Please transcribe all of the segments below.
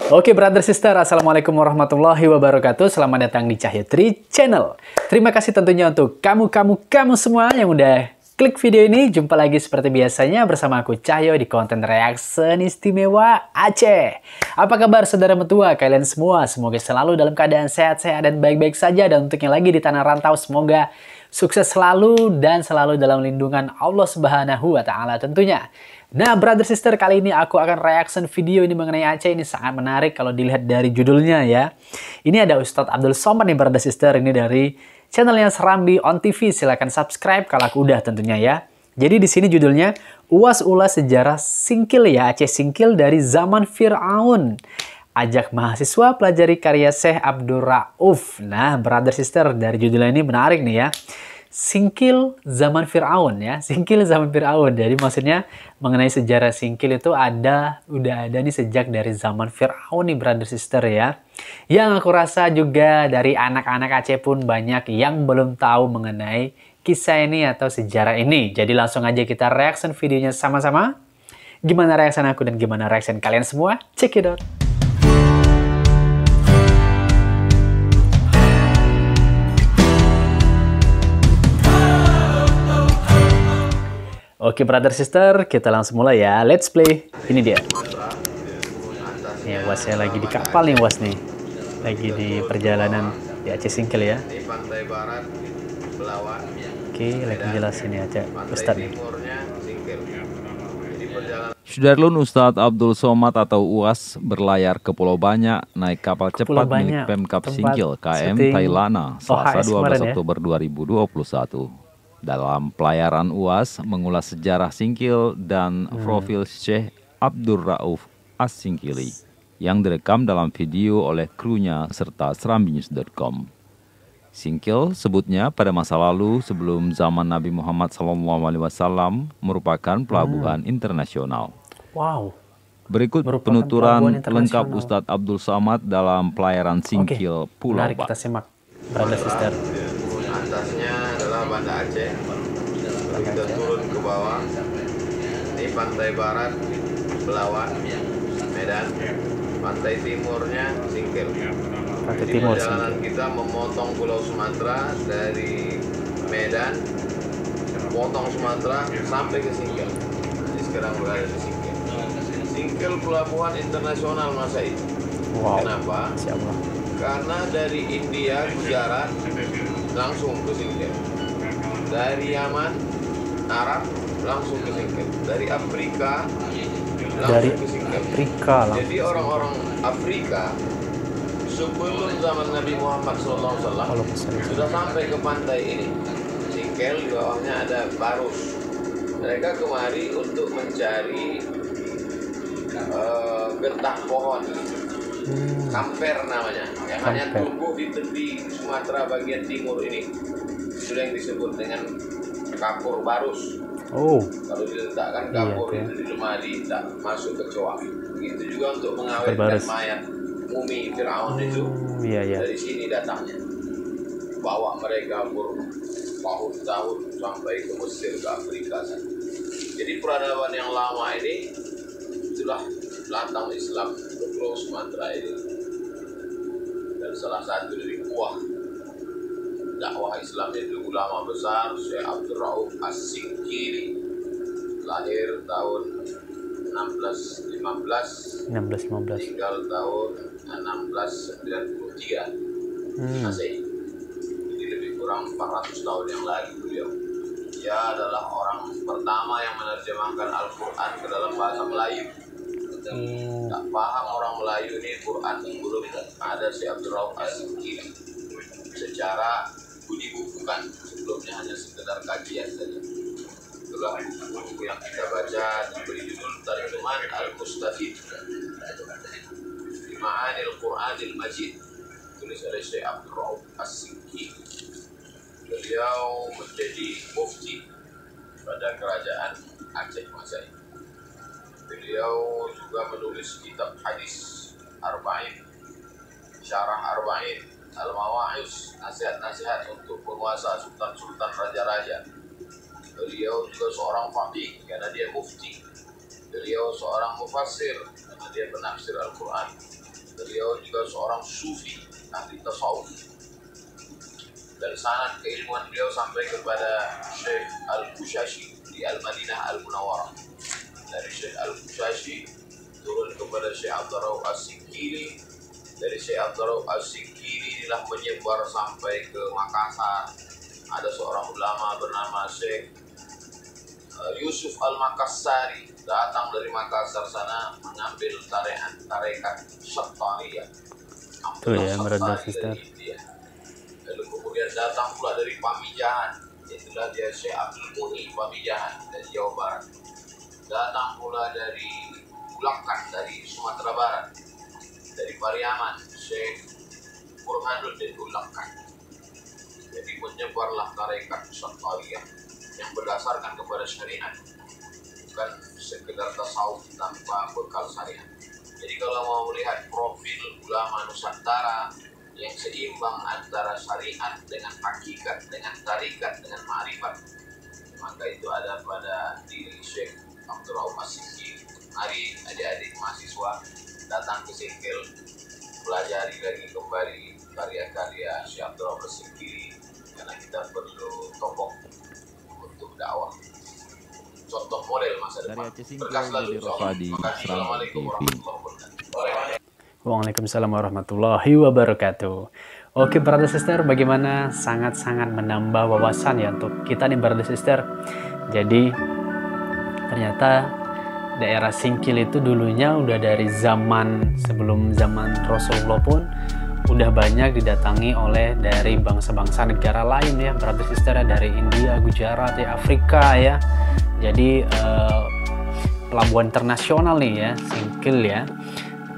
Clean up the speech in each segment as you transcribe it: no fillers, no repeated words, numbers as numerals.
Oke brother sister, assalamualaikum warahmatullahi wabarakatuh. Selamat datang di Cahyo Tri Channel. Terima kasih tentunya untuk kamu semua yang udah klik video ini. Jumpa lagi seperti biasanya bersama aku Cahyo di konten reaction istimewa Aceh. Apa kabar saudara mertua kalian semua? Semoga selalu dalam keadaan sehat-sehat dan baik-baik saja. Dan untuk yang lagi di tanah rantau, semoga sukses selalu dan selalu dalam lindungan Allah Subhanahu wa Ta'ala tentunya. Nah, brother sister, kali ini aku akan reaction video ini mengenai Aceh. Ini sangat menarik kalau dilihat dari judulnya ya. Ini ada Ustadz Abdul Somad nih brother sister, ini dari channelnya Serambi On TV. Silahkan subscribe kalau aku udah tentunya ya. Jadi di sini judulnya Ulas-ulas sejarah Singkil ya, Aceh Singkil dari zaman Fir'aun. Ajak mahasiswa pelajari karya Syekh Abdul Rauf. Nah, brother sister, dari judulnya ini menarik nih ya. Singkil zaman Fir'aun ya, Singkil zaman Fir'aun. Jadi maksudnya mengenai sejarah Singkil itu udah ada nih sejak dari zaman Fir'aun nih brother sister ya. Yang aku rasa juga dari anak-anak Aceh pun banyak yang belum tahu mengenai kisah ini atau sejarah ini. Jadi langsung aja kita reaction videonya sama-sama. Gimana reaction aku dan gimana reaction kalian semua? Check it out. Oke brother sister, kita langsung mulai ya. Let's play. Ini dia. Nih was saya lagi di kapal nih was nih. Lagi di perjalanan di Aceh Singkil ya. Di pantai barat Belawan. Oke, lagi jelasin ya Aceh Ustadz nih. Sudarlun Ustadz Abdul Somad atau UAS berlayar ke Pulau Banyak naik kapal cepat milik Pemkab Singkil KM Tailana Selasa 12 Oktober 2021. Dalam pelayaran UAS mengulas sejarah Singkil dan profil Syekh Abdul Rauf As-Singkili yang direkam dalam video oleh krunya serta serambinews.com. Singkil sebutnya pada masa lalu sebelum zaman Nabi Muhammad SAW merupakan pelabuhan internasional. Wow. Berikut penuturan lengkap Ustadz Abdul Somad dalam pelayaran Singkil Pulau Banyak. Kita simak, brother sister. Atasnya adalah Banda Aceh. Kita turun ke bawah. Ini pantai barat Belawan, Medan. Pantai timurnya Singkil. Pantai Jadi timur perjalanan Singkil. kita memotong Pulau Sumatera dari Medan, potong Sumatera sampai ke Singkil. Jadi sekarang berada di Singkil. Singkil pelabuhan internasional masa itu. Wow. Kenapa? Siapa? Karena dari India, Gujarat langsung ke Singkil. Dari Yaman, Arab langsung ke Singkil. Dari Afrika langsung ke Singkil. Jadi orang-orang Afrika sebelum zaman Nabi Muhammad SAW sudah sampai ke pantai ini. Singkil di bawahnya ada Barus. Mereka kemari untuk mencari getah pohon. Kamper namanya, yang hanya tumbuh di tepi Sumatera bagian timur ini. Sudah yang disebut dengan kapur barus. Oh. Kalau diletakkan kapur itu di lemari, tak masuk kecoa. Begitu juga untuk mengawetkan mayat mumi Fir'aun itu. Dari sini datangnya. Bawa mereka bertahun-tahun sampai ke Mesir, ke Afrika sana. Jadi peradaban yang lama ini itulah latang Islam ke Pulau Sumatera ini. Dan salah satu dari kuah dakwah Islam itu ulama besar Syekh Abdul Rauf As-Singkili, lahir tahun 1615, tinggal tahun 1693 Masehi. Jadi lebih kurang 400 tahun yang lalu beliau. Dia adalah orang pertama yang menerjemahkan Al-Quran ke dalam bahasa Melayu. Tak paham orang Melayu ini Quran belum ada Syekh Abdul Rauf As-Singkili secara bukan sebelumnya hanya sekedar kajian saja. Itulah buku yang kita baca diberi judul Tarjuman Al-Mustafid fi Ma'anil Qur'anil Majid, tulis oleh Syekh Abdul Rauf As-Singkili. Beliau menjadi mufti pada kerajaan Aceh masa itu. Beliau juga menulis kitab hadis Arba'in, Syarah Arba'in, Al-Mawa'is, nasihat-nasihat untuk penguasa, sultan-sultan, raja-raja. Beliau juga seorang faqih karena dia mufti. Beliau seorang mufassir karena dia penafsir Al-Quran. beliau juga seorang sufi, ahli tasawuf. Dari sana keilmuan beliau sampai kepada Syekh Al-Qushashi di Al-Madinah Al-Munawwarah. Dari Syekh Al-Qushashi turun kepada Syekh Abdurrauf As-Sikili. Dari Syekh Abdurrauf As-Sikili inilah menyebar sampai ke Makassar. Ada seorang ulama bernama Syekh Yusuf Al-Makassari datang dari Makassar sana mengambil tarekat Sattariyah. Tuh ya, brother sister. Lalu kemudian datang pula dari Pamijahan, itulah dia Syekh Abdul Muhi Pamijahan dari Jawa Barat. Datang pula dari Bulakan dari Sumatera Barat, dari Pariaman Syekh Burhanuddin Bulakan. Jadi menyebarlah tarekat Sattariyah yang berdasarkan kepada syariat, bukan sekedar tasawuf tanpa bekal syariat. Jadi kalau mau melihat profil ulama Nusantara yang seimbang antara syariat dengan hakikat, dengan tarikat, dengan ma'rifat, maka itu ada pada diri Syekh Abdurrauf As-Sikili. Mari adik-adik mahasiswa datang ke Singkil, pelajari lagi kembali karya-karya Syekh Abdurrauf As-Sikili, karena kita perlu tokoh untuk dakwah, contoh model masa depan. Berkas lalu Assalamualaikum warahmatullahi wabarakatuh. Waalaikumsalam warahmatullahi wabarakatuh. Oke brother sister, bagaimana? Sangat-sangat menambah wawasan ya untuk kita nih brother sister. Jadi ternyata daerah Singkil itu dulunya udah dari zaman sebelum zaman Rasulullah pun udah banyak didatangi oleh dari bangsa-bangsa negara lain ya brother sister, dari India, Gujarat ya, Afrika ya. Jadi pelabuhan internasional nih ya Singkil ya.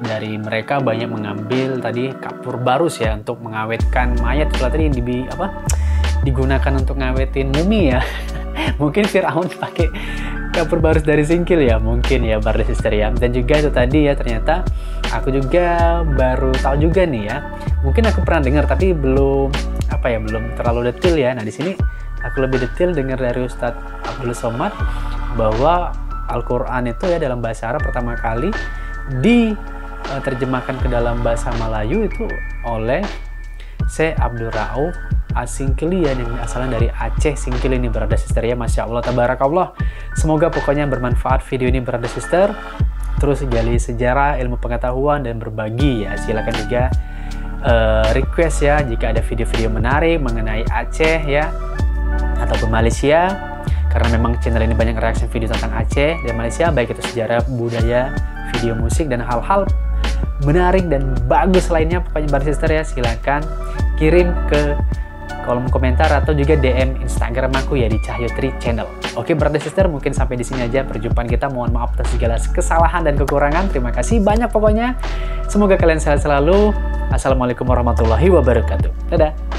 Dari mereka banyak mengambil tadi kapur barus ya untuk mengawetkan mayat. Setelah tadi digunakan untuk ngawetin mumi ya. Mungkin Firaun pakai kapur barus dari Singkil ya, mungkin ya brother sister ya. Dan juga itu tadi ya, ternyata aku juga baru tahu juga nih ya. Mungkin aku pernah dengar tapi belum terlalu detail ya. Nah di sini aku lebih detail dengar dari Ustadz Abdul Somad bahwa Al-Quran itu ya dalam bahasa Arab pertama kali diterjemahkan ke dalam bahasa Melayu itu oleh Syekh Abdurrauf As-Sikili ya, yang asalnya dari Aceh Singkil ini brother sister ya. Masya Allah tabarakallah. Semoga pokoknya bermanfaat video ini brother sister. Terus gali sejarah, ilmu pengetahuan, dan berbagi ya. Silakan juga request ya jika ada video-video menarik mengenai Aceh ya ataupun Malaysia, karena memang channel ini banyak reaksi video tentang Aceh dan Malaysia, baik itu sejarah, budaya, video musik, dan hal-hal menarik dan bagus lainnya. Pokoknya brother sister ya, silakan kirim ke kolom komentar atau juga DM Instagram aku ya di Cahyo Tri Channel. Oke brother sister, mungkin sampai di sini aja perjumpaan kita. Mohon maaf atas segala kesalahan dan kekurangan. Terima kasih banyak pokoknya. Semoga kalian sehat selalu. Assalamualaikum warahmatullahi wabarakatuh. Dadah.